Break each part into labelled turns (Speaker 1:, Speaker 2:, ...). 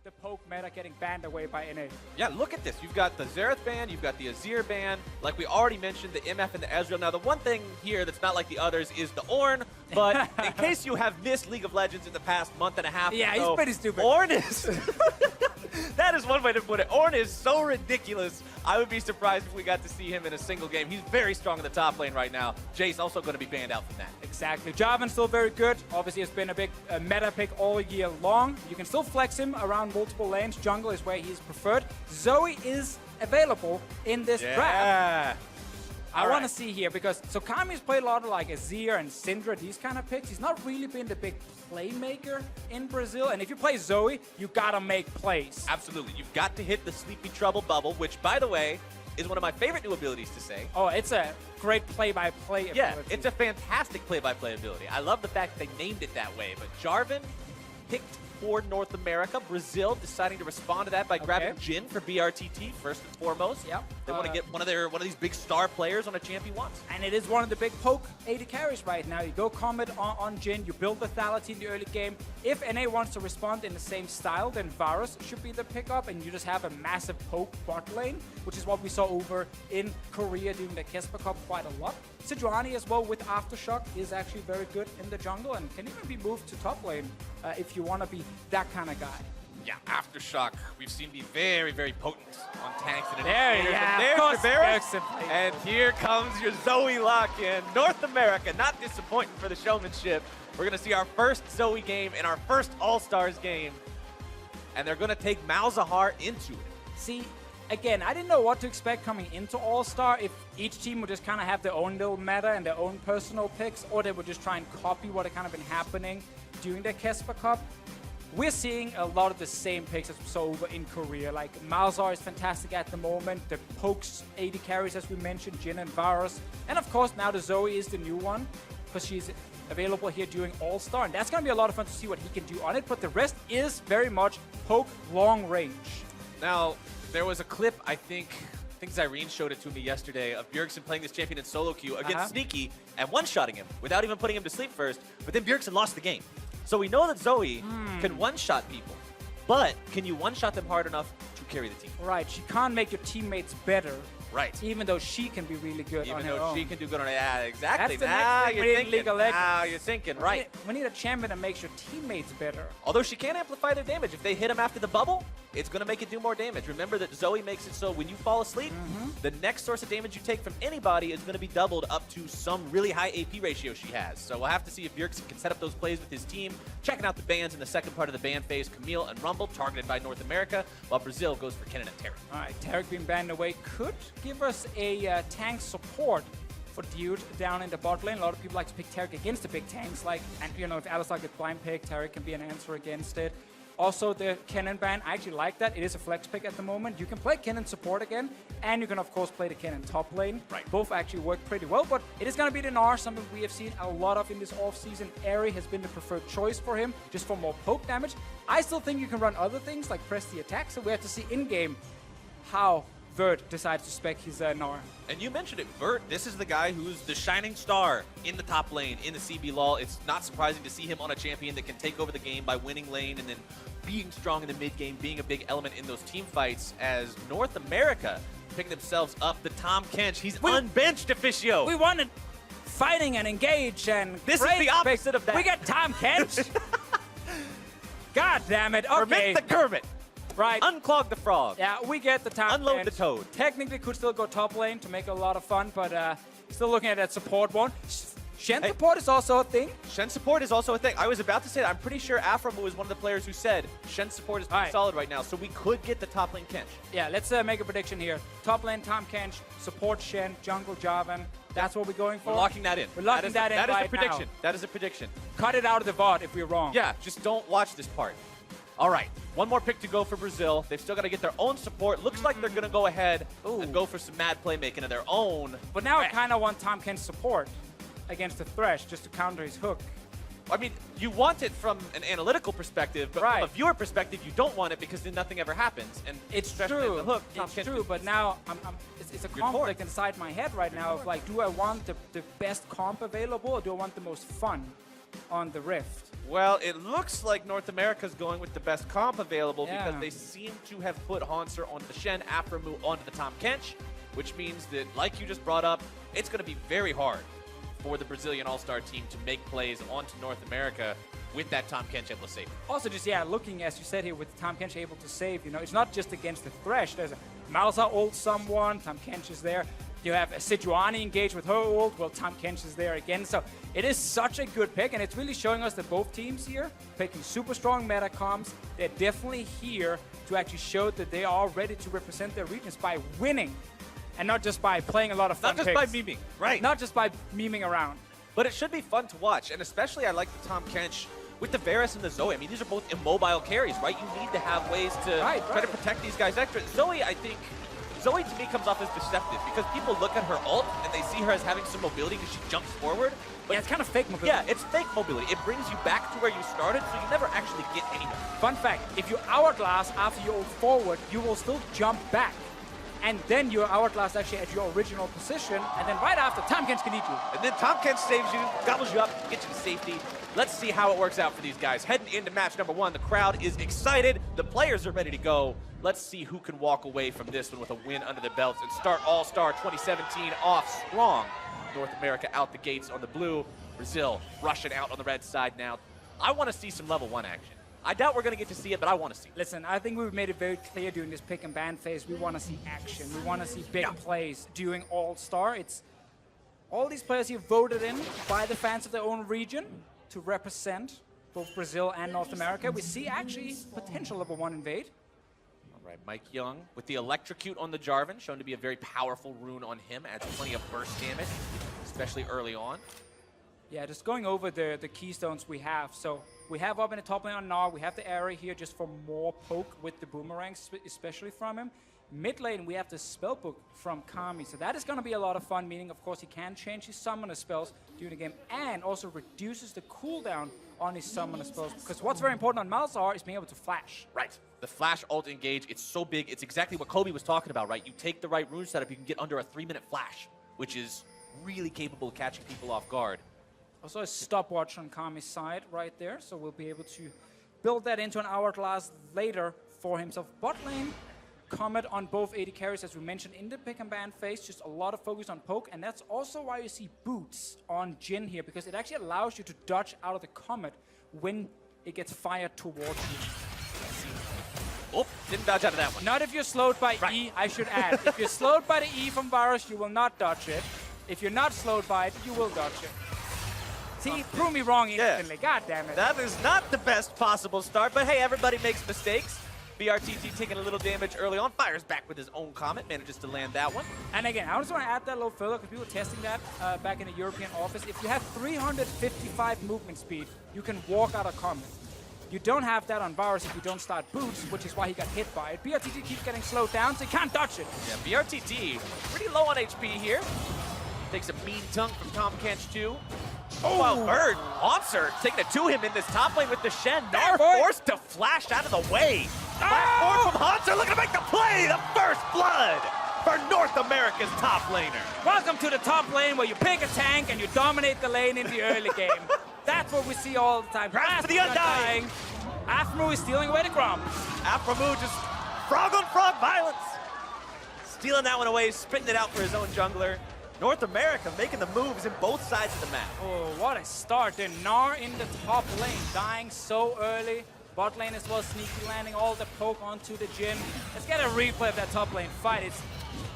Speaker 1: the poke meta getting banned away by NA.
Speaker 2: Yeah, look at this. You've got the Xerath ban, you've got the Azir ban. Like we already mentioned, the MF and the Ezreal. Now, the one thing here that's not like the others is the Ornn. But in case you have missed League of Legends in the past month and a half,
Speaker 1: Yeah, he's pretty stupid.
Speaker 2: Ornn is... That is one way to put it. Ornn is so ridiculous. I would be surprised if we got to see him in a single game. He's very strong in the top lane right now. Jace also going to be banned out from that.
Speaker 1: Exactly. Jarvan's still very good. Obviously, it's been a big meta pick all year long. You can still flex him around multiple lanes. Jungle is where he's preferred. Zoe is available in this draft. I want to see here because so Kami's played a lot of like Azir and Syndra, these kind of picks. He's not really been the big playmaker in Brazil. And if you play Zoe, you gotta make plays.
Speaker 2: Absolutely. You've got to hit the Sleepy Trouble bubble, which, by the way, is one of my favorite new abilities to say.
Speaker 1: Oh, it's a great play-by-play ability.
Speaker 2: Yeah, it's a fantastic play-by-play ability. I love the fact that they named it that way. But Jarvan picked for North America. Brazil deciding to respond to that by grabbing Jhin for BRTT first and foremost.
Speaker 1: Yep.
Speaker 2: They want to get one of these big star players on a champion once.
Speaker 1: And it is one of the big poke AD carries right now. You go Comet on Jhin, you build lethality in the early game. If NA wants to respond in the same style, then Varus should be the pickup, and you just have a massive poke bot lane, which is what we saw over in Korea during the Kesper Cup quite a lot. Sejuani as well with Aftershock is actually very good in the jungle and can even be moved to top lane if you want to be that kind of guy.
Speaker 2: Yeah, Aftershock, we've seen be very, very potent on tanks and
Speaker 1: There's
Speaker 2: Tavares. And here comes your Zoe lock-in. North America, not disappointing for the showmanship. We're going to see our first Zoe game and our first All-Stars game. And they're going to take Malzahar into it.
Speaker 1: See, again, I didn't know what to expect coming into All-Star, if each team would just kind of have their own little meta and their own personal picks, or they would just try and copy what had kind of been happening during the Kesper Cup. We're seeing a lot of the same picks as we saw over in Korea. Like, Malzahar is fantastic at the moment. The pokes, AD carries, as we mentioned, Jhin and Varus. And of course, now the Zoe is the new one, because she's available here during All-Star. And that's going to be a lot of fun to see what he can do on it. But the rest is very much poke long range.
Speaker 2: Now, there was a clip, I think Zyrene showed it to me yesterday, of Bjergsen playing this champion in solo queue against Sneaky and one-shotting him without even putting him to sleep first. But then Bjergsen lost the game. So we know that Zoe can one-shot people, but can you one-shot them hard enough to carry the team?
Speaker 1: Right, she can't make your teammates better.
Speaker 2: Right.
Speaker 1: Even though she can be really good on her own.
Speaker 2: Even though she can do good on it. Yeah, exactly.
Speaker 1: That's the next thing we need in League of Legends.
Speaker 2: Now you're thinking, right.
Speaker 1: We need a champion that makes your teammates better.
Speaker 2: Although she can amplify their damage. If they hit him after the bubble, it's going to make it do more damage. Remember that Zoe makes it so when you fall asleep, the next source of damage you take from anybody is going to be doubled up to some really high AP ratio she has. So we'll have to see if Bjergsen can set up those plays with his team. Checking out the bans in the second part of the ban phase. Camille and Rumble targeted by North America, while Brazil goes for Kennen and Taric.
Speaker 1: All right, Taric being banned away could give us a tank support for Dude down in the bot lane. A lot of people like to pick Taric against the big tanks, like, and you know, if Alistar gets blind pick, Taric can be an answer against it. Also, the Kennen ban, I actually like that. It is a flex pick at the moment. You can play Kennen support again, and you can, of course, play the Kennen top lane.
Speaker 2: Right.
Speaker 1: Both actually work pretty well, but it is going to be the Gnar, something we have seen a lot of in this offseason. Ahri has been the preferred choice for him, just for more poke damage. I still think you can run other things, like press the attack, so we have to see in-game how Vert decides to spec his Gnar.
Speaker 2: And you mentioned it, Vert, this is the guy who's the shining star in the top lane, in the CB LoL. It's not surprising to see him on a champion that can take over the game by winning lane and then being strong in the mid game, being a big element in those team fights, as North America pick themselves up the Tahm Kench. He's unbenched, Officio.
Speaker 1: We wanted fighting and engage, and
Speaker 2: this is the opposite of that.
Speaker 1: We got Tahm Kench. God damn it. Okay.
Speaker 2: Permit the Kermit.
Speaker 1: Right.
Speaker 2: Unclog the frog.
Speaker 1: Yeah, we get the Tahm
Speaker 2: Unload
Speaker 1: Kench.
Speaker 2: the toad.
Speaker 1: Technically could still go top lane to make it a lot of fun, but still looking at that support one. Shen support is also a thing.
Speaker 2: Shen support is also a thing. I was about to say that. I'm pretty sure Aframu was one of the players who said Shen support is pretty solid right now, so we could get the top lane Kench.
Speaker 1: Yeah, let's make a prediction here. Top lane Tahm Kench, support Shen, jungle Jarvan. That's what we're going for.
Speaker 2: We're locking that in.
Speaker 1: We're locking that in right now.
Speaker 2: That is a prediction. That is a prediction.
Speaker 1: Cut it out of the VOD if we're wrong.
Speaker 2: Yeah, just don't watch this part. All right, one more pick to go for Brazil. They've still got to get their own support. Looks like they're going to go ahead and go for some mad playmaking of their own.
Speaker 1: But now I kind of want Tahm Kench support against the Thresh just to counter his hook.
Speaker 2: I mean, you want it from an analytical perspective, but from a viewer perspective, you don't want it because then nothing ever happens. And
Speaker 1: it's
Speaker 2: Thresh
Speaker 1: true.
Speaker 2: The hook,
Speaker 1: it's true, but now it's a conflict inside my head right now of like, do I want the best comp available or do I want the most fun on the Rift?
Speaker 2: Well, it looks like North America's going with the best comp available
Speaker 1: Yeah.
Speaker 2: because they seem to have put Hanser onto the Shen, Aframu onto the Tahm Kench, which means that, like you just brought up, it's going to be very hard for the Brazilian All-Star team to make plays onto North America with that Tahm Kench able to save.
Speaker 1: Also, just, yeah, looking, as you said here, with Tahm Kench able to save, you know, it's not just against the Thresh. There's a Malzahar ult someone, Tahm Kench is there. You have a Sejuani engaged with her ult, well, Tahm Kench is there again. So it is such a good pick, and it's really showing us that both teams here, picking super strong meta comps, they're definitely here to actually show that they are ready to represent their regions by winning, and not just by playing a lot of fun
Speaker 2: Not just by
Speaker 1: picks.
Speaker 2: memeing, right.
Speaker 1: Not just by memeing around.
Speaker 2: But it should be fun to watch, and especially I like the Tahm Kench with the Varus and the Zoe. I mean, these are both immobile carries, right? You need to have ways to try to protect these guys extra. Zoe, I think, Zoe to me comes off as deceptive because people look at her ult and they see her as having some mobility because she jumps forward. But
Speaker 1: Yeah, it's kind of fake mobility.
Speaker 2: yeah, it's fake mobility. It brings you back to where you started, so you never actually get anywhere.
Speaker 1: Fun fact, if you hourglass after you ult forward, you will still jump back. And then you're hourglass actually at your original position, and then right after, Tahm Kench can eat you.
Speaker 2: And then Tahm Kench saves you, gobbles you up, gets you to safety. Let's see how it works out for these guys. Heading into match number 1, the crowd is excited. The players are ready to go. Let's see who can walk away from this one with a win under the belts and start All-Star 2017 off strong. North America out the gates on the blue. Brazil rushing out on the red side now. I want to see some level 1 action. I doubt we're going to get to see it, but I want to see it.
Speaker 1: Listen, I think we've made it very clear during this pick and ban phase, we want to see action. We want to see big plays during All-Star. It's all these players here voted in by the fans of their own region to represent both Brazil and North America. We see actually potential level 1 invade.
Speaker 2: All right, Mike Young with the Electrocute on the Jarvan, shown to be a very powerful rune on him, adds plenty of burst damage, especially early on.
Speaker 1: Yeah, just going over the keystones we have. So we have up in the top lane on Gnar, we have the area here just for more poke with the boomerangs, especially from him. Mid lane, we have the spellbook from Kami. So that is going to be a lot of fun, meaning, of course, he can change his summoner spells during the game and also reduces the cooldown on his summoner spells. Because what's very important on Malzahar is being able to flash.
Speaker 2: Right. The flash ult engage, it's so big. It's exactly what Kobe was talking about, right? You take the right rune setup, you can get under a 3-minute flash, which is really capable of catching people off guard.
Speaker 1: Also a stopwatch on Kami's side right there, so we'll be able to build that into an hourglass later for himself. Bot lane, Comet on both AD carries, as we mentioned in the pick and ban phase, just a lot of focus on poke, and that's also why you see boots on Jhin here, because it actually allows you to dodge out of the Comet when it gets fired towards you.
Speaker 2: Oh, didn't dodge out of that one.
Speaker 1: Not if you're slowed by E, I should add. If you're slowed by the E from Varus, you will not dodge it. If you're not slowed by it, you will dodge it. See, prove me wrong instantly. God damn it.
Speaker 2: That is not the best possible start, but hey, everybody makes mistakes. BRTT taking a little damage early on, fires back with his own Comet, manages to land that one.
Speaker 1: And again, I just want to add that a little further because we were testing that back in the European office. If you have 355 movement speed, you can walk out of Comet. You don't have that on Varus if you don't start boots, which is why he got hit by it. BRTT keeps getting slowed down, so he can't dodge it.
Speaker 2: Yeah, BRTT pretty low on HP here. Takes a mean tunk from Tahm Kench too. Oh, wow, Bird, Hanser taking it to him in this top lane with the Shen. Gnar forced to flash out of the way. Flash forward from Hanser, looking to make the play. The first blood for North America's top laner.
Speaker 1: Welcome to the top lane where you pick a tank and you dominate the lane in the early game. That's what we see all the time.
Speaker 2: Grasp for the Undying.
Speaker 1: Aframu is stealing away the Gromp.
Speaker 2: Aframu just frog on frog violence. Stealing that one away, spitting it out for his own jungler. North America making the moves in both sides of the map.
Speaker 1: Oh, what a start. Then Gnar in the top lane, dying so early. Bot lane as well, sneaky landing all the poke onto the Jhin. Let's get a replay of that top lane fight. It's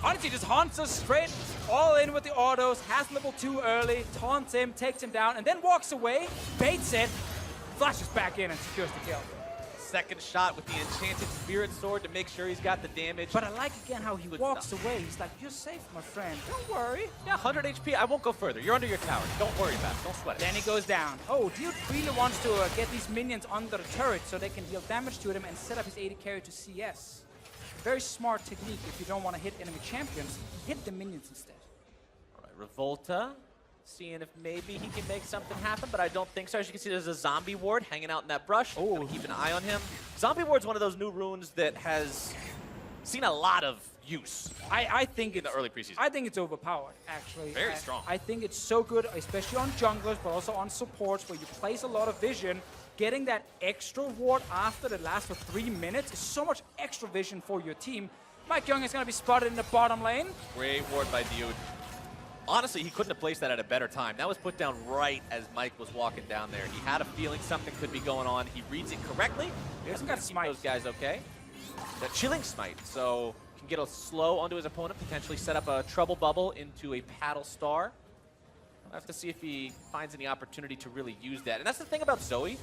Speaker 1: honestly just Hanser straight all in with the autos, has level 2 early, taunts him, takes him down, and then walks away, baits it, flashes back in and secures the kill.
Speaker 2: Second shot with the enchanted spirit sword to make sure he's got the damage.
Speaker 1: But I like again how he walks away. He's like, you're safe, my friend. Don't worry.
Speaker 2: Yeah, 100 HP. I won't go further. You're under your tower. Don't worry about it. Don't sweat it.
Speaker 1: Then he goes down. Oh, Dude really wants to get these minions under the turret so they can deal damage to them and set up his AD carry to CS. Very smart technique if you don't want to hit enemy champions. Hit the minions instead.
Speaker 2: All right, Revolta. Seeing if maybe he can make something happen, but I don't think so. As you can see, there's a zombie ward hanging out in that brush. Oh, keep an eye on him. Zombie ward's one of those new runes that has seen a lot of use.
Speaker 1: I think
Speaker 2: in the early preseason.
Speaker 1: I think it's overpowered, actually.
Speaker 2: Very strong.
Speaker 1: I think it's so good, especially on junglers, but also on supports, where you place a lot of vision. getting that extra ward after that lasts for 3 minutes is so much extra vision for your team. MikeYeung is going to be spotted in the bottom lane.
Speaker 2: Great ward by Dude. Honestly, he couldn't have placed that at a better time. That was put down right as Mike was walking down there. He had a feeling something could be going on. He reads it correctly.
Speaker 1: He's got smite.
Speaker 2: Those guys okay. The chilling smite, so can get a slow onto his opponent, potentially set up a trouble bubble into a paddle star. I'll have to see if he finds any opportunity to really use that. And that's the thing about Zoe.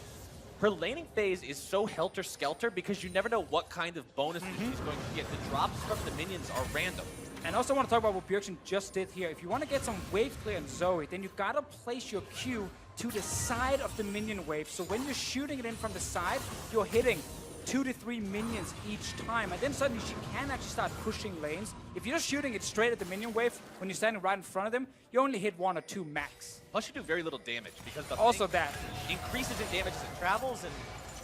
Speaker 2: Her laning phase is so helter-skelter because you never know what kind of bonuses she's going to get. The drops from the minions are random.
Speaker 1: And I also want to talk about what Bjergsen just did here. If you want to get some wave clear on Zoe, then you've got to place your Q to the side of the minion wave. So when you're shooting it in from the side, you're hitting 2 to 3 minions each time. And then suddenly she can actually start pushing lanes. If you're just shooting it straight at the minion wave, when you're standing right in front of them, you only hit 1 or 2 max.
Speaker 2: Plus you do very little damage because the
Speaker 1: Also
Speaker 2: thing
Speaker 1: that.
Speaker 2: increases in damage as it travels, and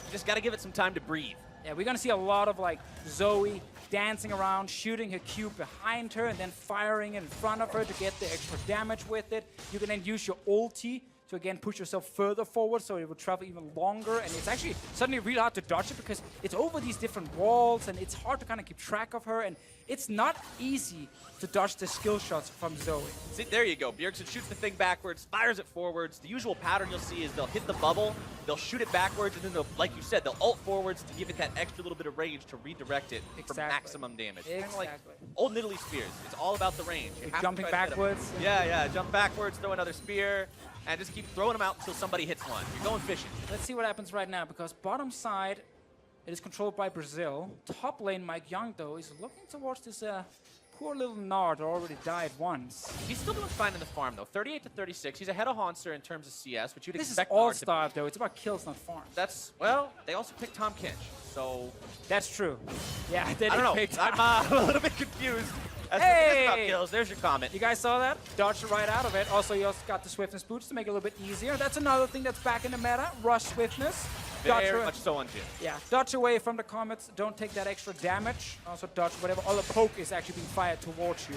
Speaker 2: you just got to give it some time to breathe.
Speaker 1: Yeah, we're going to see a lot of like Zoe dancing around, shooting her Q behind her, and then firing in front of her to get the extra damage with it. You can then use your ulti to again push yourself further forward so it will travel even longer, and it's actually suddenly really hard to dodge it because it's over these different walls and it's hard to kind of keep track of her, and it's not easy to dodge the skill shots from Zoe.
Speaker 2: See, there you go. Bjergsen shoots the thing backwards, fires it forwards. The usual pattern you'll see is they'll hit the bubble, they'll shoot it backwards, and then they'll, like you said, they'll ult forwards to give it that extra little bit of range to redirect it for maximum damage. Kind of like old Nidalee spears. It's all about the range.
Speaker 1: Jumping backwards.
Speaker 2: Yeah, jump backwards, throw another spear, and just keep throwing them out until somebody hits one. You're going fishing.
Speaker 1: Let's see what happens right now, because bottom side, it is controlled by Brazil. Top lane, MikeYeung, though, is looking towards this poor little Nard that already died once.
Speaker 2: He's still doing fine in the farm, though. 38 to 36. He's ahead of Hauntzer in terms of CS, which you'd
Speaker 1: This is
Speaker 2: expect Nard to
Speaker 1: All-Star, though. It's about kills, not farms.
Speaker 2: That's, well, they also picked Tom Kinch, so...
Speaker 1: That's true. Yeah, they
Speaker 2: I don't know.
Speaker 1: picked
Speaker 2: I'm a little bit confused. As
Speaker 1: Hey!
Speaker 2: about kills. There's your comment.
Speaker 1: You guys saw that? Dodged right out of it. Also, you also got the Swiftness boots to make it a little bit easier. That's another thing that's back in the meta. Rush Swiftness. Dodge
Speaker 2: Very much so on Jin.
Speaker 1: Yeah, dodge away from the comets. Don't take that extra damage. Also dodge whatever other poke is actually being fired towards you.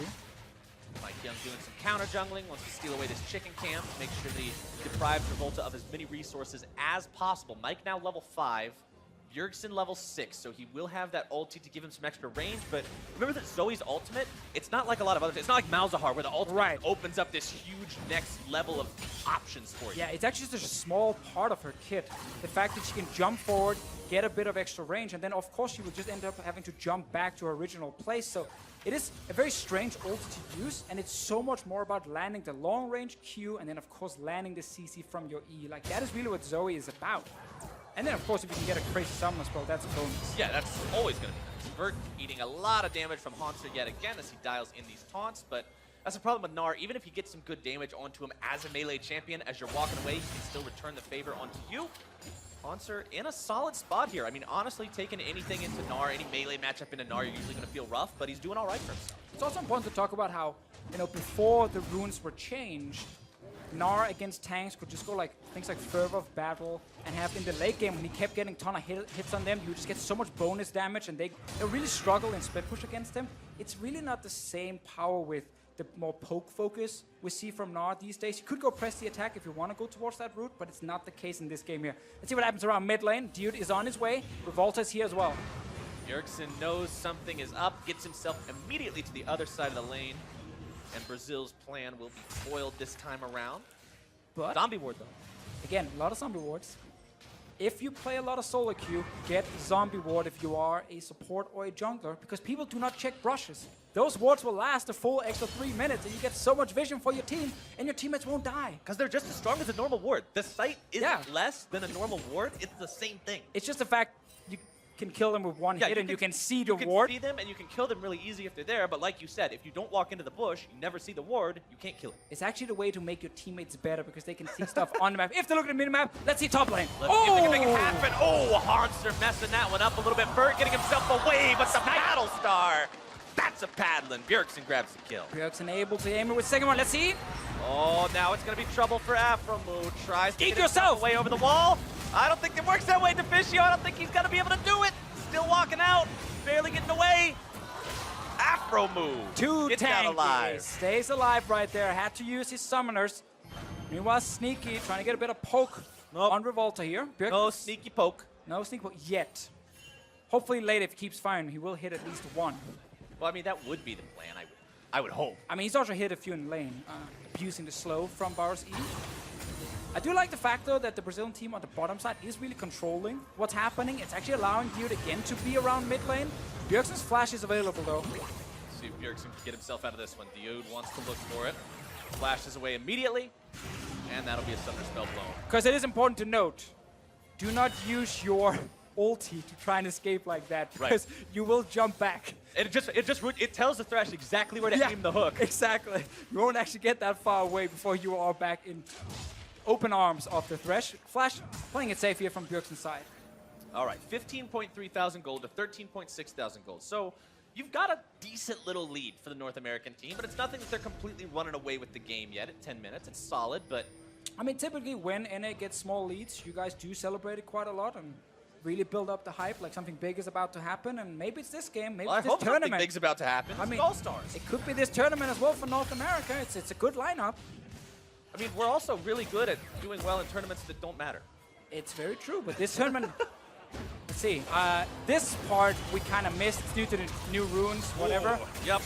Speaker 2: MikeYeung doing some counter jungling, wants to steal away this chicken camp, make sure that he deprives Revolta of as many resources as possible. Mike now level 5. Bjergsen level 6, so he will have that ulti to give him some extra range, but remember that Zoe's ultimate, it's not like a lot of others. It's not like Malzahar, where the ultimate opens up this huge next level of options for you.
Speaker 1: Yeah, it's actually just a small part of her kit. The fact that she can jump forward, get a bit of extra range, and then of course she would just end up having to jump back to her original place. So it is a very strange ulti to use, and it's so much more about landing the long range Q, and then of course landing the CC from your E. Like, that is really what Zoe is about. And then, of course, if you can get a crazy summon spell, that's a bonus.
Speaker 2: Yeah, that's always going to be nice. Vert eating a lot of damage from Hauntzer yet again as he dials in these taunts, but that's the problem with Gnar. Even if you get some good damage onto him as a melee champion, as you're walking away, he can still return the favor onto you. Hauntzer in a solid spot here. I mean, honestly, taking anything into Gnar, any melee matchup into Gnar, you're usually going to feel rough, but he's doing all right for himself.
Speaker 1: It's also important to talk about how, you know, before the runes were changed, Gnar against tanks could just go like things like Fervor of Battle, and have in the late game when he kept getting a ton of hits on them, you just get so much bonus damage, and they really struggle in split push against them. It's really not the same power with the more poke focus we see from Gnar these days. You could go press the attack if you want to go towards that route, but it's not the case in this game here. Let's see what happens around mid lane. Dude is on his way. Revolta is here as well.
Speaker 2: Bjergsen knows something is up, gets himself immediately to the other side of the lane, and Brazil's plan will be foiled this time around.
Speaker 1: But
Speaker 2: Zombie ward, though.
Speaker 1: Again, a lot of zombie wards. If you play a lot of solo queue, get zombie ward if you are a support or a jungler, because people do not check brushes. Those wards will last a full extra 3 minutes, and you get so much vision for your team, and your teammates won't die.
Speaker 2: Because they're just as strong as a normal ward. The sight isn't less than a normal ward. It's the same thing.
Speaker 1: It's just the fact you can kill them with one hit, and you can see the ward.
Speaker 2: You can see them, and you can kill them really easy if they're there, but like you said, if you don't walk into the bush, you never see the ward, you can't kill it.
Speaker 1: It's actually the way to make your teammates better, because they can see stuff on the map. If they look at the minimap, let's see top lane.
Speaker 2: Let's see if they can make it happen. Oh, Hauntzer messing that one up a little bit. Vert getting himself away, but the Battle Star. That's a paddling. Bjergsen grabs the kill.
Speaker 1: Bjergsen able to aim it with second one. Let's see.
Speaker 2: Oh, now it's going to be trouble for Aphromoo. Tries to get
Speaker 1: yourself
Speaker 2: away over the wall. I don't think it works that way, Deficio. I don't think he's going to be able to do it. Still walking out. Barely getting away. Aphromoo gets out alive.
Speaker 1: Stays alive right there. Had to use his summoners. Meanwhile, Sneaky trying to get a bit of poke
Speaker 2: Nope.
Speaker 1: on Revolta here. Bjergsen
Speaker 2: No sneaky poke.
Speaker 1: No sneak poke yet. Hopefully late, if he keeps firing, he will hit at least one.
Speaker 2: Well, I mean, that would be the plan, I would hope.
Speaker 1: I mean, he's also hit a few in lane, abusing the slow from Boros E. I do like the fact, though, that the Brazilian team on the bottom side is really controlling what's happening. It's actually allowing Dude again to be around mid lane. Bjergsen's flash is available, though.
Speaker 2: See if Bjergsen can get himself out of this one. Diode wants to look for it. Flashes away immediately, and that'll be a Thunder Spell blown.
Speaker 1: Because it is important to note, do not use your ulti to try and escape like that, because you will jump back.
Speaker 2: It tells the Thresh exactly where to aim the hook.
Speaker 1: Exactly. You won't actually get that far away before you are back in open arms of the Thresh. Flash playing it safe here from Bjergsen's side.
Speaker 2: All right, 15.3 thousand gold to 13.6 thousand gold. So you've got a decent little lead for the North American team, but it's nothing that they're completely running away with the game yet at 10 minutes. It's solid, but...
Speaker 1: I mean, typically when NA gets small leads, you guys do celebrate it quite a lot and really build up the hype, like something big is about to happen, and maybe it's this game, maybe
Speaker 2: Well, I
Speaker 1: it's
Speaker 2: hope
Speaker 1: this
Speaker 2: something
Speaker 1: tournament.
Speaker 2: big's about to happen.
Speaker 1: I mean,
Speaker 2: All-Stars.
Speaker 1: it could be this tournament as well for North America. It's a good lineup.
Speaker 2: I mean, we're also really good at doing well in tournaments that don't matter.
Speaker 1: It's very true, but this tournament... Let's see. This part we kind of missed due to the new runes, whatever.
Speaker 2: Ooh, yep.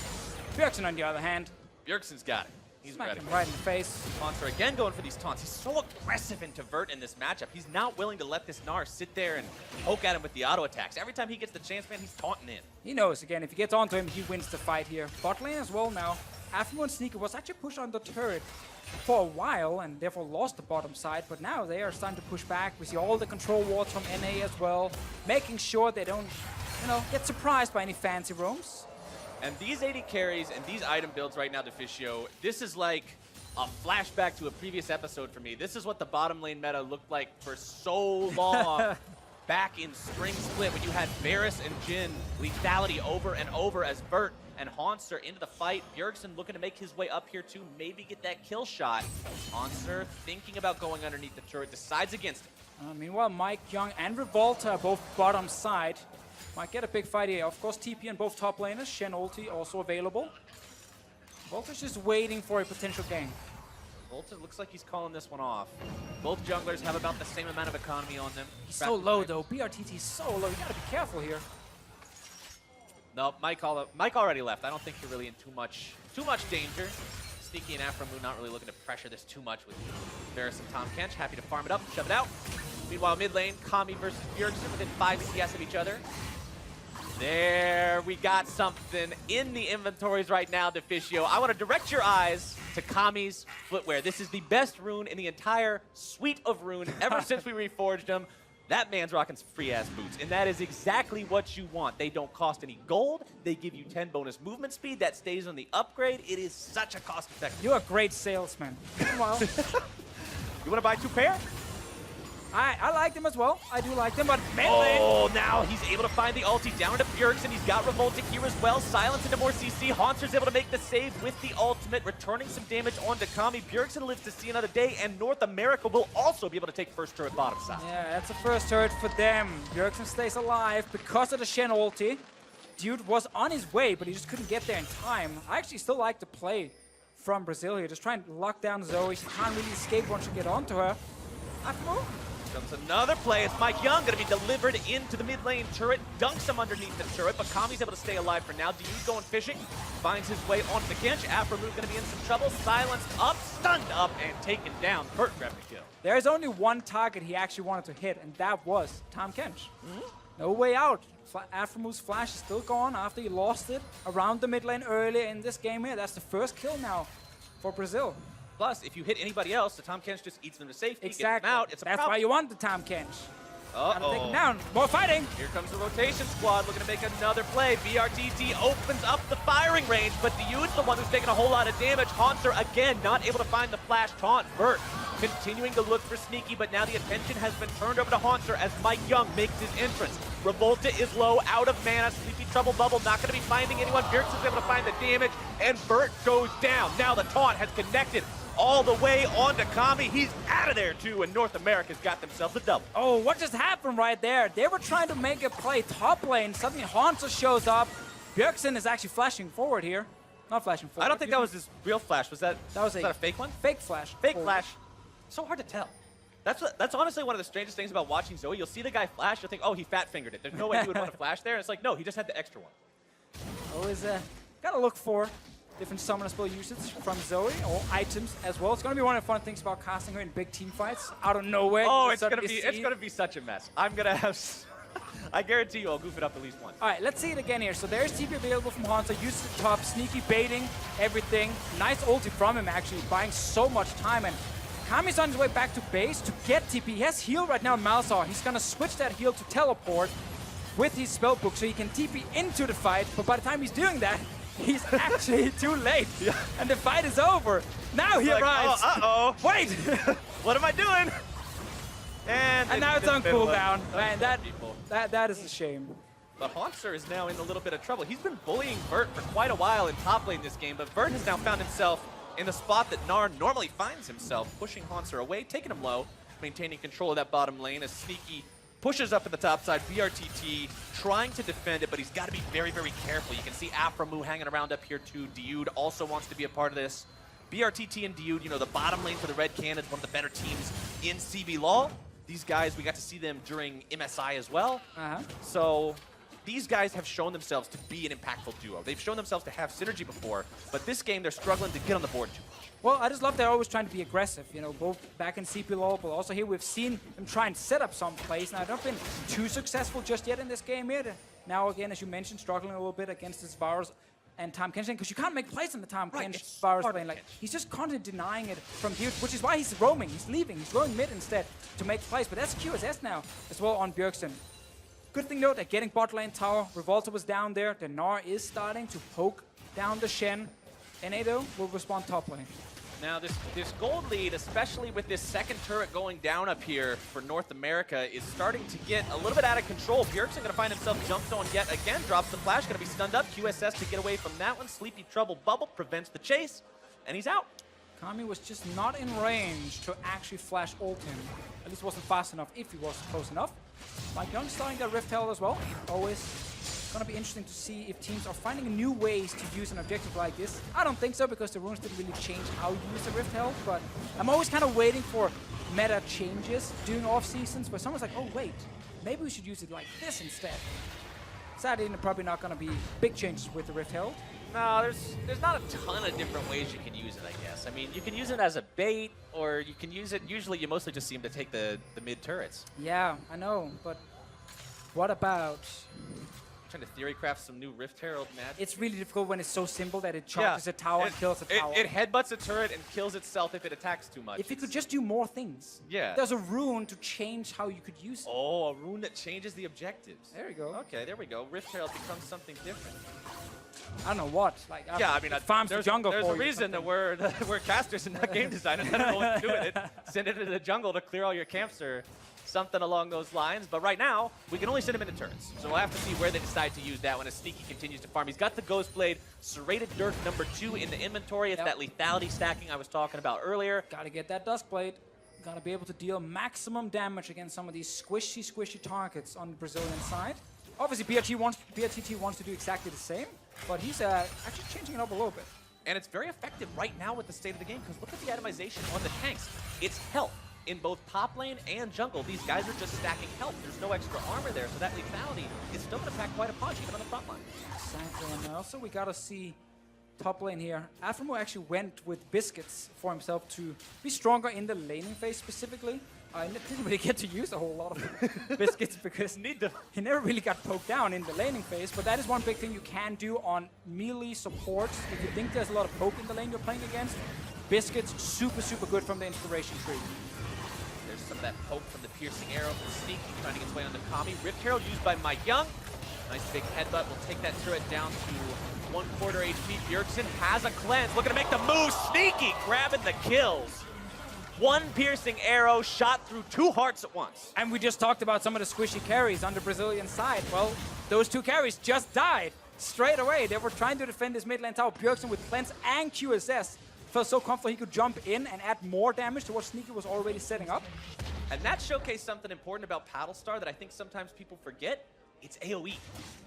Speaker 1: Bjergsen, on the other hand,
Speaker 2: Bjergsen's got it. He's
Speaker 1: smack
Speaker 2: ready.
Speaker 1: him right in the face.
Speaker 2: Monster again going for these taunts. He's so aggressive into Vert in this matchup. He's not willing to let this Gnar sit there and poke at him with the auto attacks. Every time he gets the chance, man, he's taunting in.
Speaker 1: He knows, again, if he gets onto him, he wins the fight here. Bot lane as well now. Aphromoon and Sneaker was actually pushed on the turret for a while and therefore lost the bottom side, but now they are starting to push back. We see all the control wards from NA as well, making sure they don't, get surprised by any fancy roams.
Speaker 2: And these 80 carries and these item builds right now, Deficio, this is like a flashback to a previous episode for me. This is what the bottom lane meta looked like for so long. Back in Spring Split when you had Varus and Jhin lethality over and over as Vert and Haunter into the fight. Bjergsen looking to make his way up here too, maybe get that kill shot. Haunter thinking about going underneath the turret, decides against it.
Speaker 1: Meanwhile, Mike Young and Revolta both bottom side. Might get a big fight here. Of course, TP and both top laners. Shen ulti also available. Revolta's just waiting for a potential gank.
Speaker 2: Volta looks like he's calling this one off. Both junglers have about the same amount of economy on them.
Speaker 1: He's so low, though. BRTT is so low. You gotta be careful here.
Speaker 2: No, Mike already left. I don't think you're really in too much danger. Sneaky and Aphromoon not really looking to pressure this too much with Varus and Tahm Kench. Happy to farm it up, shove it out. Meanwhile, mid lane, Kami versus Bjergsen within 5 CS of each other. There, we got something in the inventories right now, Deficio. I want to direct your eyes to Kami's footwear. This is the best rune in the entire suite of rune ever since we reforged them. That man's rocking some free-ass boots, and that is exactly what you want. They don't cost any gold. They give you 10 bonus movement speed. That stays on the upgrade. It is such a cost-effective.
Speaker 1: You're a great salesman. Well,
Speaker 2: You want to buy 2 pair?
Speaker 1: I like them as well. I do like them, but melee.
Speaker 2: Oh, now he's able to find the ulti down into Bjergsen. He's got Revolta here as well. Silence into more CC. Haunter's able to make the save with the ultimate, returning some damage onto Kami. Bjergsen lives to see another day, and North America will also be able to take first turret bottom side.
Speaker 1: Yeah, that's the first turret for them. Bjergsen stays alive because of the Shen ulti. Dude was on his way, but he just couldn't get there in time. I actually still like the play from Brazil here. Just trying to lock down Zoe. She can't really escape once you get onto her. Aphromoon.
Speaker 2: Comes another play. It's Mike Young going to be delivered into the mid lane turret. Dunks him underneath the turret, but Kami's able to stay alive for now. Diude going fishing. Finds his way onto the Kench. Aphromoon going to be in some trouble. Silenced up, stunned up, and taken down. Bert grabbing the kill.
Speaker 1: There is only one target he actually wanted to hit, and that was Tahm Kench. No way out. Aphromoon's flash is still gone after he lost it around the mid lane earlier in this game here. That's the first kill now for Brazil.
Speaker 2: Plus, if you hit anybody else, the Tahm Kench just eats them to safety,
Speaker 1: Exactly.
Speaker 2: gets them out. It's a
Speaker 1: That's
Speaker 2: problem.
Speaker 1: why you want the Tahm Kench. Gotta take him
Speaker 2: Uh-oh.
Speaker 1: down. More fighting.
Speaker 2: Here comes the rotation squad looking to make another play. BRTT opens up the firing range, but Diude's the one who's taking a whole lot of damage. Haunter, again, not able to find the flash taunt. Bert continuing to look for Sneaky, but now the attention has been turned over to Haunter as Mike Young makes his entrance. Revolta is low, out of mana. Sleepy Trouble Bubble not going to be finding anyone. Bjergsen's able to find the damage, and Bert goes down. Now the taunt has connected all the way onto Kami. He's out of there too, and North America's got themselves a double.
Speaker 1: Oh, what just happened right there? They were trying to make a play top lane. Suddenly Haunter shows up. Bjergsen is actually flashing forward here. Not flashing forward.
Speaker 2: I don't think that was his real flash. Was that
Speaker 1: That was
Speaker 2: a fake one?
Speaker 1: fake flash.
Speaker 2: Fake
Speaker 1: forward.
Speaker 2: flash. So hard to tell. That's honestly one of the strangest things about watching Zoe. You'll see the guy flash, you'll think, oh, he fat-fingered it. There's no way he would want to flash there. It's like, no, he just had the extra one.
Speaker 1: Always gotta look for different summoner spell usage from Zoe, or items as well. It's gonna be one of the fun things about casting her in big team fights out of nowhere.
Speaker 2: Oh, it's gonna be such a mess. I'm gonna have. I guarantee you, I'll goof it up at least once.
Speaker 1: All right, let's see it again here. So there's TP available from Hanzo. Uses the top, sneaky baiting everything. Nice ulti from him actually, buying so much time. And Kami's on his way back to base to get TP. He has heal right now in Malzahar. He's gonna switch that heal to teleport with his spellbook so he can TP into the fight. But by the time he's doing that, he's actually too late. Yeah. And the fight is over. Now he arrives.
Speaker 2: Oh,
Speaker 1: Wait!
Speaker 2: what am I doing?
Speaker 1: And now it's on cooldown. Man, that is a shame.
Speaker 2: But Hauntzer is now in a little bit of trouble. He's been bullying Vert for quite a while in top lane this game, but Vert has now found himself in the spot that Gnar normally finds himself, pushing Hauntzer away, taking him low, maintaining control of that bottom lane as Sneaky pushes up at the top side. BRTT trying to defend it, but he's got to be very, very careful. You can see Aphromoo hanging around up here too. Diud also wants to be a part of this. BRTT and Diud, you know, the bottom lane for the Red Cannons, one of the better teams in CBLOL. These guys, we got to see them during MSI as well. So these guys have shown themselves to be an impactful duo. They've shown themselves to have synergy before, but this game they're struggling to get on the board too much.
Speaker 1: Well, I just love they're always trying to be aggressive, you know, both back in CPLOL, but also here we've seen them try and set up some plays. Now, they've not been too successful just yet in this game here. Now, again, as you mentioned, struggling a little bit against this Varus and Tahm Kench, because you can't make plays in the Tahm Kench Varus lane. Like, he's just constantly denying it from here, which is why he's roaming. He's leaving. He's going mid instead to make plays. But that's QSS now as well on Bjergsen. Good thing though, they're getting bot lane tower. Revolta was down there. The Gnar is starting to poke down the Shen. NA will respond top lane.
Speaker 2: Now this gold lead, especially with this second turret going down up here for North America, is starting to get a little bit out of control. Bjergsen going to find himself jumped on yet again. Drops the flash, going to be stunned up. QSS to get away from that one. Sleepy Trouble Bubble prevents the chase, and he's out.
Speaker 1: Kami was just not in range to actually flash ult him. At least wasn't fast enough if he was close enough. MikeYeung starting their Rift Herald as well. Always gonna be interesting to see if teams are finding new ways to use an objective like this. I don't think so, because the runes didn't really change how you use the Rift Herald, but I'm always kind of waiting for meta changes during off seasons where someone's like, oh wait, maybe we should use it like this instead. Sadly, probably not gonna be big changes with the Rift Herald.
Speaker 2: No, there's not a ton of different ways you can use it, I guess. I mean, you can use it as a bait, or you can use it, usually you mostly just see him to take the mid turrets.
Speaker 1: Yeah, I know, but what about...
Speaker 2: Trying to theory craft some new Rift Herald magic.
Speaker 1: It's really difficult when it's so simple that it charges a tower and kills a tower.
Speaker 2: It headbutts a turret and kills itself if it attacks too much.
Speaker 1: If you could just do more things.
Speaker 2: Yeah.
Speaker 1: There's a rune to change how you could use it.
Speaker 2: Oh, a rune that changes the objectives.
Speaker 1: There you go.
Speaker 2: Okay, there we go. Rift Herald becomes something different.
Speaker 1: I don't know what. Like,
Speaker 2: yeah, I mean,
Speaker 1: farms the jungle.
Speaker 2: There's a reason that we're casters and not game designers. I don't know what to do with it. Send it to the jungle to clear all your camps or something along those lines. But right now, we can only send him into turrets. So we'll have to see where they decide to use that when as Sneaky continues to farm. He's got the Ghost Blade, Serrated Dirk #2 in the inventory. It's that lethality stacking I was talking about earlier.
Speaker 1: Gotta get that Dusk Blade. Gotta be able to deal maximum damage against some of these squishy targets on the Brazilian side. Obviously, BRTT wants to do exactly the same, but he's actually changing it up a little bit.
Speaker 2: And it's very effective right now with the state of the game, because look at the itemization on the tanks. It's health in both top lane and jungle. These guys are just stacking health. There's no extra armor there, so that lethality is still going to pack quite a punch, even on the front line.
Speaker 1: Exactly, and also we got to see top lane here. Aphromoo actually went with Biscuits for himself to be stronger in the laning phase specifically. I didn't really get to use a whole lot of Biscuits because he never really got poked down in the laning phase, but that is one big thing you can do on melee supports. If you think there's a lot of poke in the lane you're playing against, Biscuits super good from the inspiration tree.
Speaker 2: There's some of that poke from the piercing arrow from Sneaky trying to get its way onto Kami. Rift Herald used by MikeYeung. Nice big headbutt will take that turret down to 1/4 HP. Bjergsen has a cleanse, looking to make the move. Sneaky grabbing the kills. One piercing arrow shot through 2 hearts at once.
Speaker 1: And we just talked about some of the squishy carries on the Brazilian side. Well, those 2 carries just died straight away. They were trying to defend this mid lane tower. Bjergsen with cleanse and QSS felt so comfortable he could jump in and add more damage to what Sneaky was already setting up.
Speaker 2: And that showcased something important about Battlestar that I think sometimes people forget. it's AoE.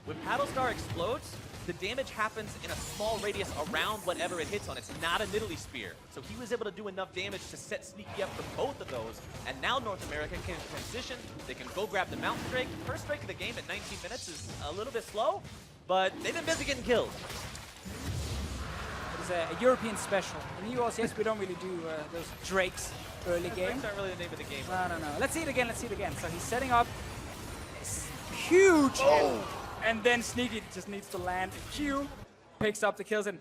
Speaker 2: When Paddlestar explodes, the damage happens in a small radius around whatever it hits on. It's not a Nidalee Spear. So he was able to do enough damage to set Sneaky up for both of those. And now North America can transition. They can go grab the Mountain Drake. First Drake of the game at 19 minutes is a little bit slow, but they've been busy getting killed.
Speaker 1: It's a European special. In the US, yes, we don't really do those Drakes early game.
Speaker 2: Drakes aren't really the name of the game.
Speaker 1: No. Let's see it again, So he's setting up this huge hit. And then Sneaky just needs to land a Q, picks up the kills. And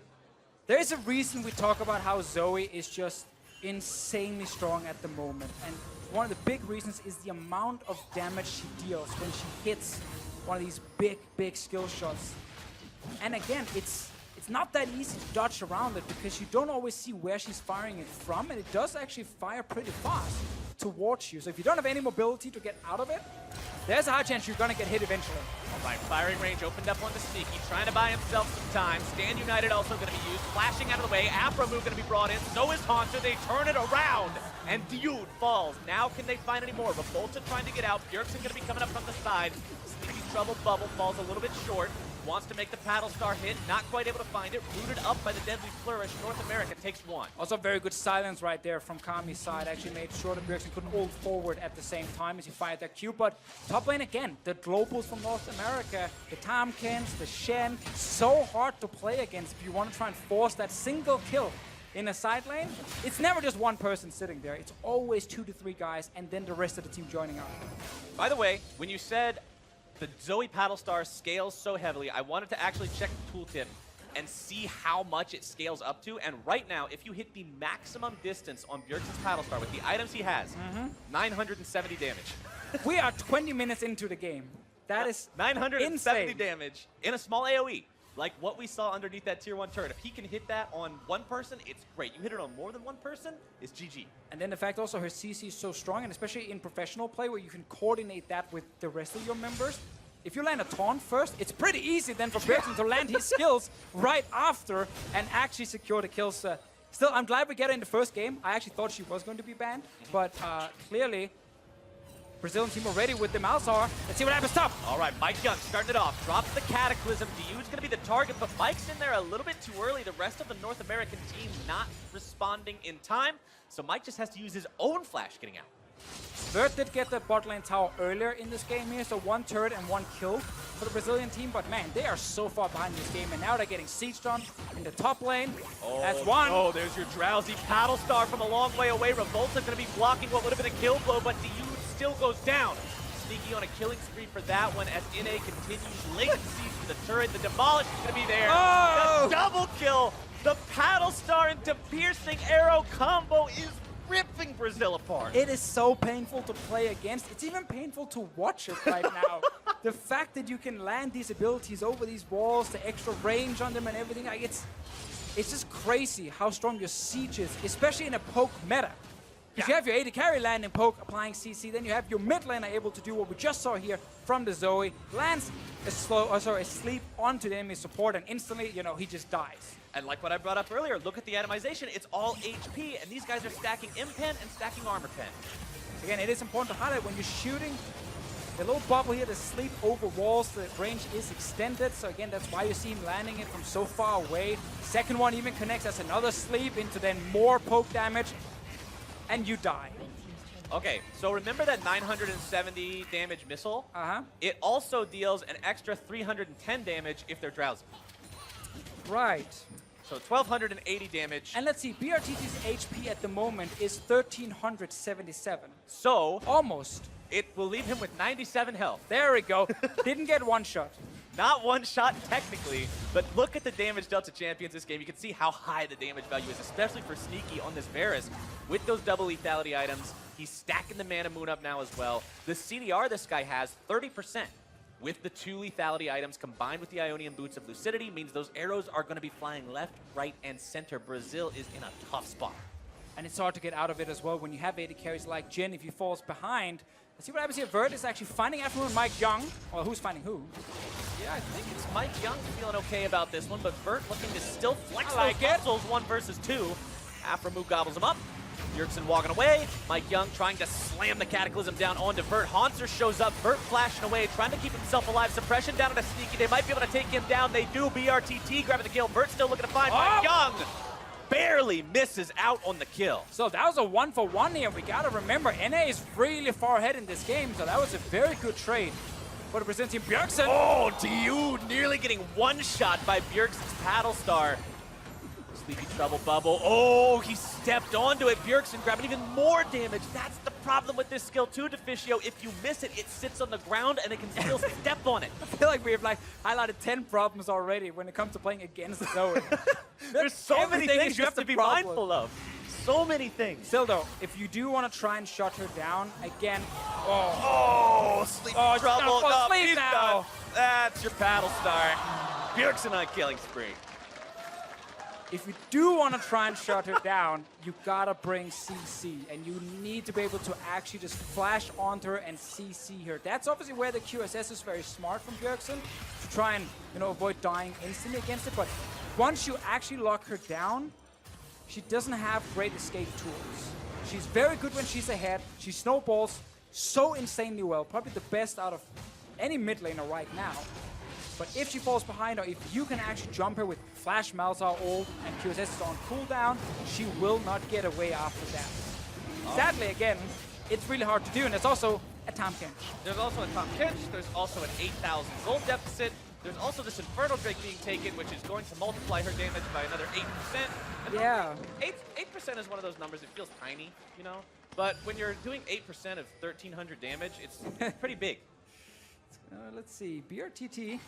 Speaker 1: there is a reason we talk about how Zoe is just insanely strong at the moment. And one of the big reasons is the amount of damage she deals when she hits one of these big skill shots. And again, it's not that easy to dodge around it because you don't always see where she's firing it from, and it does actually fire pretty fast towards you. So if you don't have any mobility to get out of it, there's a high chance you're gonna get hit eventually.
Speaker 2: All right, firing range opened up onto Sneaky, trying to buy himself some time. Stand United also gonna be used, flashing out of the way. Aphromoo gonna be brought in, so is Haunter. They turn it around, and Dude falls. Now can they find any more? Revolta trying to get out. Bjergsen gonna be coming up from the side. Sneaky trouble bubble falls a little bit short. Wants to make the Paddlestar hit, not quite able to find it. Rooted up by the Deadly Flourish. North America takes one.
Speaker 1: Also very good silence right there from Kami's side. Actually made sure that Bjergsen couldn't ult forward at the same time as he fired that Q. But top lane again, the globals from North America, the Tamkins, the Shen, so hard to play against if you want to try and force that single kill in a side lane. It's never just one person sitting there. It's always 2 to 3 guys and then the rest of the team joining up.
Speaker 2: By the way, when you said the Zoe Paddlestar scales so heavily, I wanted to actually check the tooltip and see how much it scales up to. And right now, if you hit the maximum distance on Bjergsen's Paddlestar with the items he has, 970 damage.
Speaker 1: We are 20 minutes into the game. That is
Speaker 2: 970
Speaker 1: insane.
Speaker 2: damage in a small AoE. Like what we saw underneath that tier 1 turret. If he can hit that on one person, it's great. You hit it on more than one person, it's GG.
Speaker 1: And then the fact also her CC is so strong, and especially in professional play where you can coordinate that with the rest of your members. If you land a taunt first, it's pretty easy then for Bjergsen to land his skills right after and actually secure the kills. Still, I'm glad we get her in the first game. I actually thought she was going to be banned, but clearly Brazilian team already with the Malzahar. Let's see what happens. Top.
Speaker 2: All right, Mike Young starting it off. Drops the Cataclysm. Diu's going to be the target, but Mike's in there a little bit too early. The rest of the North American team not responding in time, so Mike just has to use his own flash getting out.
Speaker 1: Vert did get the bot lane tower earlier in this game here, so 1 turret and 1 kill for the Brazilian team, but man, they are so far behind this game, and now they're getting sieged on in the top lane. That's one.
Speaker 2: Oh, there's your drowsy Paddlestar from a long way away. Revolta going to be blocking what would have been a kill blow, but Diu still goes down. Sneaky on a killing spree for that one as NA continues latency for the turret. The Demolish is going to be there.
Speaker 1: Oh!
Speaker 2: The double kill. The Paddlestar into piercing arrow combo is ripping Brazil apart.
Speaker 1: It is so painful to play against. It's even painful to watch it right now. The fact that you can land these abilities over these walls, the extra range on them and everything, like it's just crazy how strong your siege is, especially in a poke meta. If you have your AD carry landing poke, applying CC, then you have your mid laner able to do what we just saw here from the Zoe. Lands a sleep onto the enemy support, and instantly, you know, he just dies.
Speaker 2: And like what I brought up earlier, look at the atomization. It's all HP, and these guys are stacking Impen and stacking Armor Pen.
Speaker 1: Again, it is important to highlight when you're shooting the little bubble here, the sleep over walls, the range is extended. So again, that's why you see him landing it from so far away. Second one even connects as another sleep into then more poke damage, and you die.
Speaker 2: Okay, so remember that 970 damage missile? It also deals an extra 310 damage if they're drowsy.
Speaker 1: Right.
Speaker 2: So 1280 damage.
Speaker 1: And let's see, BRTT's HP at the moment is 1377.
Speaker 2: So
Speaker 1: almost.
Speaker 2: It will leave him with 97 health.
Speaker 1: There we go. Didn't get one shot.
Speaker 2: Not one shot technically, but look at the damage dealt to champions this game. You can see how high the damage value is, especially for Sneaky on this Varus. With those double lethality items, he's stacking the Mana Moon up now as well. The CDR this guy has, 30%. With the 2 lethality items combined with the Ionian Boots of Lucidity means those arrows are going to be flying left, right, and center. Brazil is in a tough spot.
Speaker 1: And it's hard to get out of it as well when you have AD carries like Jhin. If he falls behind, let's see what happens here. Vert is actually finding Aphromoo and Mike Young. Well, who's finding who?
Speaker 2: Yeah, I think it's Mike Young feeling okay about this one, but Vert looking to still flex
Speaker 1: like
Speaker 2: those muscles 1 versus 2. Aphromoo gobbles him up. Bjergsen walking away. Mike Young trying to slam the Cataclysm down onto Vert. Haunter shows up. Vert flashing away, trying to keep himself alive. Suppression down at a sneaky. They might be able to take him down. They do. BRTT grabbing the kill. Vert still looking to find Mike Young. Barely misses out on the kill.
Speaker 1: So that was a 1-for-1 here. We gotta remember, NA is really far ahead in this game, so that was a very good trade for the Brazilian team. Bjergsen.
Speaker 2: Oh, dude, nearly getting one-shot by Bjergsen's Paddle Star. Sleepy Trouble Bubble. Oh, he stepped onto it. Bjergsen grabbing even more damage. That's the problem with this skill too, Deficio. If you miss it, it sits on the ground and it can still step on it.
Speaker 1: I feel like we've highlighted 10 problems already when it comes to playing against Zoe.
Speaker 2: There's so many
Speaker 1: Everything
Speaker 2: things
Speaker 1: is
Speaker 2: you have
Speaker 1: just
Speaker 2: to
Speaker 1: a
Speaker 2: be
Speaker 1: problem.
Speaker 2: mindful of. So many things.
Speaker 1: Still though, if you do want to try and shut her down, again,
Speaker 2: Oh, Sleepy
Speaker 1: Oh, she's
Speaker 2: Trouble.
Speaker 1: gonna fall
Speaker 2: No,
Speaker 1: asleep
Speaker 2: he's
Speaker 1: now.
Speaker 2: done. That's your Paddle Star. Bjergsen on killing spree.
Speaker 1: if you do want to try and shut her down, you gotta bring CC, and you need to be able to actually just flash onto her and CC her. That's obviously where the QSS is very smart from Bjergsen, to try and avoid dying instantly against it. But once you actually lock her down, she doesn't have great escape tools. She's very good when she's ahead. She snowballs so insanely well, probably the best out of any mid laner right now. But if she falls behind, or if you can actually jump her with Flash, Malzahar, ult, and QSS is on cooldown, she will not get away after that. Sadly, again, it's really hard to do, and there's also a Tahm Kench.
Speaker 2: There's also a Tahm Kench. There's also an 8,000 gold deficit. There's also this Infernal Drake being taken, which is going to multiply her damage by another 8%. And
Speaker 1: Yeah.
Speaker 2: 8% is one of those numbers, it feels tiny, you know? But when you're doing 8% of 1,300 damage, it's pretty big.
Speaker 1: Let's see, BRTT.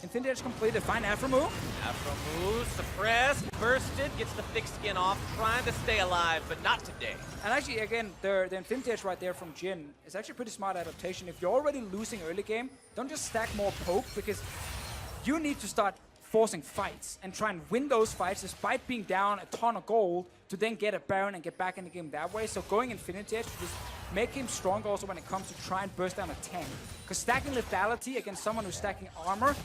Speaker 1: Infinity Edge completed, fine Afromu.
Speaker 2: Afromu, suppressed, bursted, gets the thick skin off, trying to stay alive, but not today.
Speaker 1: And actually, again, the Infinity Edge right there from Jhin is actually a pretty smart adaptation. If you're already losing early game, don't just stack more poke, because you need to start forcing fights and try and win those fights despite being down a ton of gold to then get a Baron and get back in the game that way. So going Infinity Edge just make him stronger also when it comes to try and burst down a tank. Because stacking lethality against someone who's stacking armor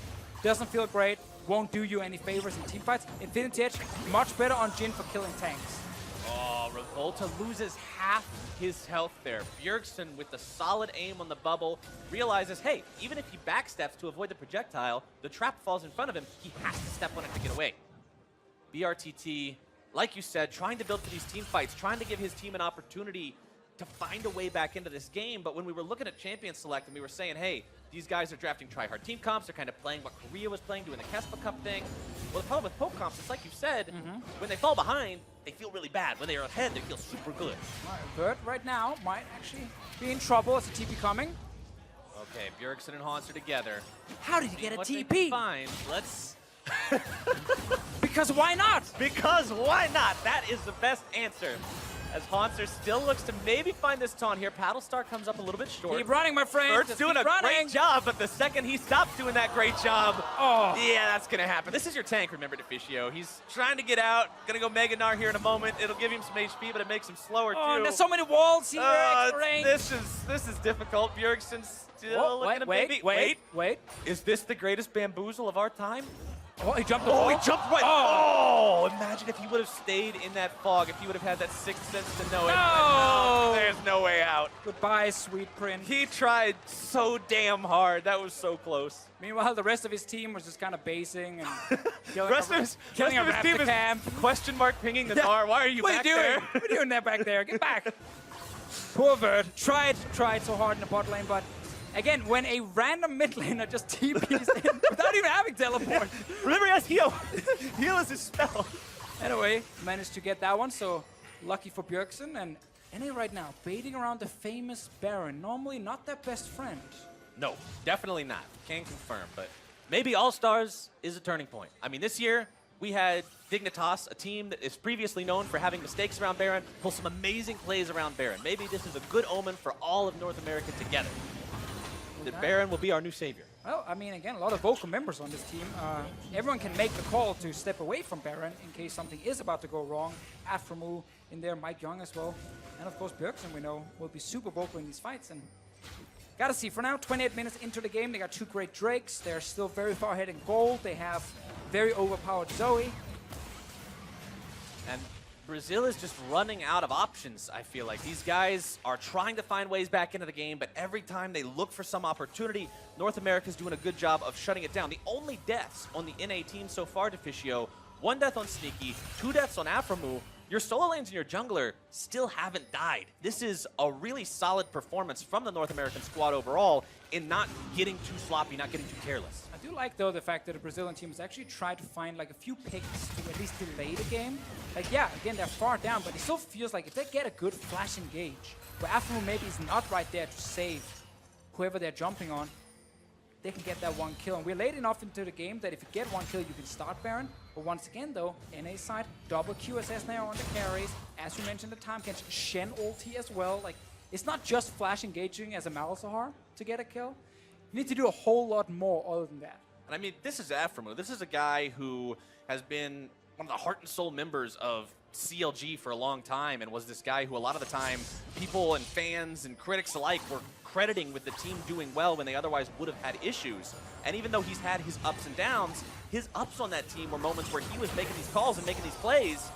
Speaker 1: doesn't feel great, won't do you any favors in team fights. Infinity Edge, much better on Jhin for killing tanks.
Speaker 2: Oh, Revolta loses half his health there. Bjergsen, with the solid aim on the bubble, realizes, hey, even if he backsteps to avoid the projectile, the trap falls in front of him, he has to step on it to get away. BRTT, like you said, trying to build for these team fights, trying to give his team an opportunity to find a way back into this game. But when we were looking at Champion Select and we were saying, hey, these guys are drafting try-hard team comps, they're kind of playing what Korea was playing, doing the Kespa Cup thing. Well, the problem with poke comps, it's like you said, when they fall behind, they feel really bad. When they are ahead, they feel super good.
Speaker 1: Vert right now might actually be in trouble as a TP coming.
Speaker 2: Okay, Bjergsen and Haunter together.
Speaker 1: How did he get a
Speaker 2: What they
Speaker 1: TP?
Speaker 2: can find. Let's...
Speaker 1: Because why not?
Speaker 2: Because why not? That is the best answer. As Haunter still looks to maybe find this taunt here. Paddle Star comes up a little bit short.
Speaker 1: Keep running, my friend.
Speaker 2: Bert's
Speaker 1: Just
Speaker 2: doing
Speaker 1: keep
Speaker 2: a
Speaker 1: running.
Speaker 2: great job, but the second he stops doing that great job,
Speaker 1: Oh.
Speaker 2: yeah, that's gonna happen. This is your tank, remember, Deficio. He's trying to get out. Gonna go Mega Gnar here in a moment. It'll give him some HP, but it makes him slower
Speaker 1: Oh,
Speaker 2: too.
Speaker 1: and there's so many walls here. Extra range.
Speaker 2: This is difficult. Bjergsen's still
Speaker 1: Oh,
Speaker 2: looking to maybe
Speaker 1: wait.
Speaker 2: Is this the greatest bamboozle of our time?
Speaker 1: Oh, he jumped the
Speaker 2: Oh,
Speaker 1: wall.
Speaker 2: he jumped right.
Speaker 1: Oh.
Speaker 2: Oh, imagine if he would have stayed in that fog, if he would have had that sixth sense to know it.
Speaker 1: No.
Speaker 2: But there's no way out.
Speaker 1: Goodbye, sweet prince.
Speaker 2: He tried so damn hard. That was so close.
Speaker 1: Meanwhile, the rest of his team was just kind of basing and killing
Speaker 2: Rest of his
Speaker 1: a
Speaker 2: team
Speaker 1: raptor
Speaker 2: is
Speaker 1: camp.
Speaker 2: question mark pinging the Tsar. Why are you
Speaker 1: What
Speaker 2: back
Speaker 1: are you doing?
Speaker 2: there?
Speaker 1: What are you doing there back there? Get back. Poor Vert. Tried so hard in the bot lane, but again, when a random mid laner just TPs in without even having teleport.
Speaker 2: Remember, he has heal. Heal is his spell.
Speaker 1: Anyway, managed to get that one, so lucky for Bjergsen. And NA right now, baiting around the famous Baron. Normally not their best friend.
Speaker 2: No, definitely not. Can confirm, but maybe All-Stars is a turning point. I mean, this year, we had Dignitas, a team that is previously known for having mistakes around Baron, pull some amazing plays around Baron. Maybe this is a good omen for all of North America together. That Baron will be our new savior.
Speaker 1: Well, I mean, again, a lot of vocal members on this team. Everyone can make the call to step away from Baron in case something is about to go wrong. Afromu in there, Mike Young as well. And of course, Bjergsen, we know, will be super vocal in these fights. And gotta see, for now, 28 minutes into the game, they got two great Drakes. They're still very far ahead in gold. They have very overpowered Zoe.
Speaker 2: And Brazil is just running out of options, I feel like. These guys are trying to find ways back into the game, but every time they look for some opportunity, North America's doing a good job of shutting it down. The only deaths on the NA team so far, Deficio, 1 death on Sneaky, 2 deaths on Aphromoo. Your solo lanes and your jungler still haven't died. This is a really solid performance from the North American squad overall in not getting too sloppy, not getting too careless.
Speaker 1: I do like, though, the fact that the Brazilian team has actually tried to find like a few picks to at least delay the game. Like, yeah, again, they're far down, but it still feels like if they get a good flash engage, where Aphromoo maybe is not right there to save whoever they're jumping on, they can get that 1 kill. And we're late enough into the game that if you get 1 kill, you can start Baron. But once again, though, NA side, double QSS now on the carries. As you mentioned, the time can Shen ulti as well. Like, it's not just flash engaging as a Malzahar to get a kill. You need to do a whole lot more other than that.
Speaker 2: And I mean, this is Aphromoo. This is a guy who has been one of the heart and soul members of CLG for a long time and was this guy who a lot of the time people and fans and critics alike were crediting with the team doing well when they otherwise would have had issues. And even though he's had his ups and downs, his ups on that team were moments where he was making these calls and making these plays.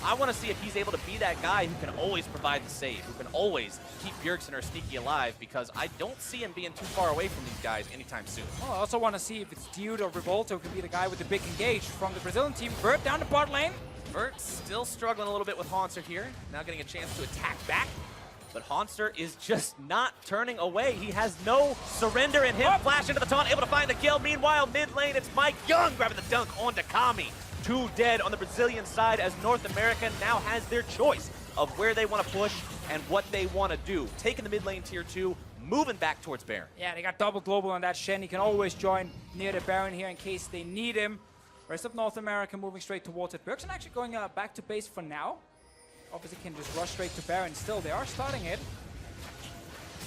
Speaker 2: I want to see if he's able to be that guy who can always provide the save, who can always keep Bjergsen or Sneaky alive, because I don't see him being too far away from these guys anytime soon.
Speaker 1: Well, I also want to see if it's Dude or Revolta who can be the guy with the big engage from the Brazilian team. Vert down the bot lane.
Speaker 2: Vert still struggling a little bit with Haunter here. Now getting a chance to attack back. But Haunter is just not turning away. He has no surrender in him. Flash into the taunt, able to find the kill. Meanwhile, mid lane, it's Mike Young grabbing the dunk onto Kami. 2 dead on the Brazilian side as North America now has their choice of where they want to push and what they want to do. Taking the mid lane tier 2, moving back towards Baron.
Speaker 1: Yeah, they got double global on that Shen. He can always join near the Baron here in case they need him. Rest of North America moving straight towards it. Bjergsen actually going back to base for now. Obviously can just rush straight to Baron. Still, they are starting it.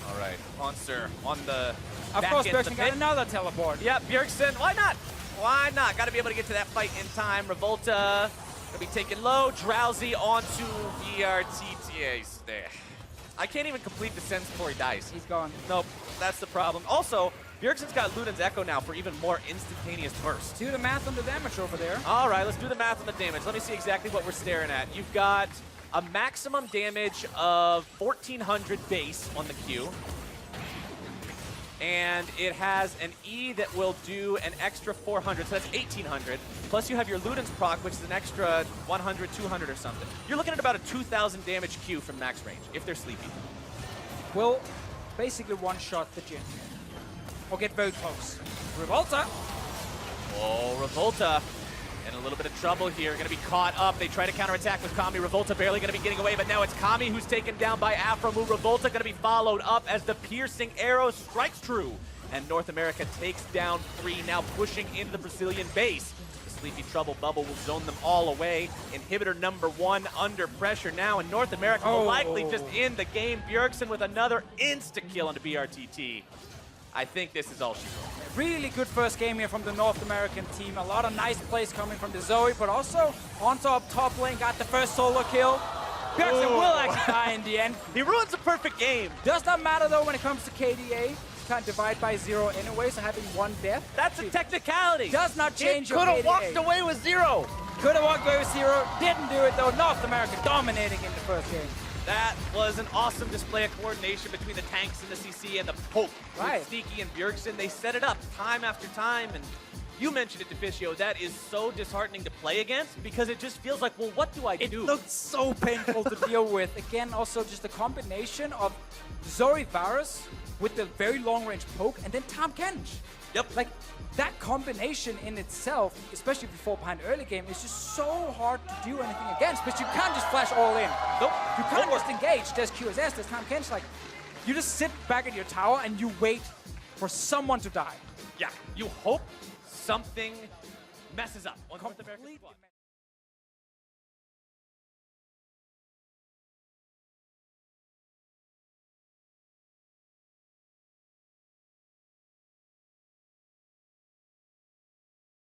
Speaker 2: All right, Haunter on the
Speaker 1: Of
Speaker 2: back
Speaker 1: course,
Speaker 2: end of
Speaker 1: Bjergsen
Speaker 2: the
Speaker 1: got
Speaker 2: pit.
Speaker 1: another teleport.
Speaker 2: Yeah, Bjergsen, why not? Why not? Got to be able to get to that fight in time. Revolta gonna be taken low. Drowsy onto BRTTAs there. I can't even complete the sentence before he dies.
Speaker 1: He's gone.
Speaker 2: Nope, that's the problem. Also, Bjergsen's got Luden's Echo now for even more instantaneous burst.
Speaker 1: Do the math on the damage over there.
Speaker 2: All right, let's do the math on the damage. Let me see exactly what we're staring at. You've got a maximum damage of 1400 base on the Q. And it has an E that will do an extra 400, so that's 1800. Plus you have your Luden's proc, which is an extra 100, 200 or something. You're looking at about a 2000 damage Q from max range, if they're sleepy.
Speaker 1: Will basically one-shot the Jhin. Or get very close. Revolta.
Speaker 2: Oh, Revolta in a little bit of trouble here. Going to be caught up. They try to counterattack with Kami. Revolta barely going to be getting away, but now it's Kami who's taken down by Aphromoo. Revolta going to be followed up as the piercing arrow strikes true. And North America takes down 3, now pushing into the Brazilian base. The Sleepy Trouble bubble will zone them all away. Inhibitor number 1 under pressure now, and North America will likely just end the game. Bjergsen with another insta-kill onto BRTT. I think this is all she wrote.
Speaker 1: Really good first game here from the North American team. A lot of nice plays coming from the Zoe, but also on top lane got the first solo kill. Bjergsen will actually die in the end.
Speaker 2: He ruins a perfect game.
Speaker 1: Does not matter though when it comes to KDA. Can't divide by 0 anyway, so having 1 death.
Speaker 2: That's a technicality.
Speaker 1: Does not change your
Speaker 2: Could have
Speaker 1: KDA.
Speaker 2: walked away with 0.
Speaker 1: Could have walked away with 0. Didn't do it though. North America dominating in the first game.
Speaker 2: That was an awesome display of coordination between the tanks and the CC and the Poke.
Speaker 1: Right.
Speaker 2: With Sneaky and Bjergsen, they set it up time after time, and you mentioned it, Deficio, that is so disheartening to play against because it just feels like, well, what do I
Speaker 1: It
Speaker 2: do?
Speaker 1: looked so painful to deal with. Again, also just the combination of Zoe Varus with the very long-range poke and then Tahm Kench.
Speaker 2: Yep.
Speaker 1: Like, that combination in itself, especially if you fall behind early game, is just so hard to do anything against, but you can't just flash all in.
Speaker 2: Nope.
Speaker 1: You can't just engage. There's QSS, there's Tahm Kench. Like, you just sit back at your tower and you wait for someone to die.
Speaker 2: Yeah, you hope something messes up on North American
Speaker 1: Completely
Speaker 2: squad.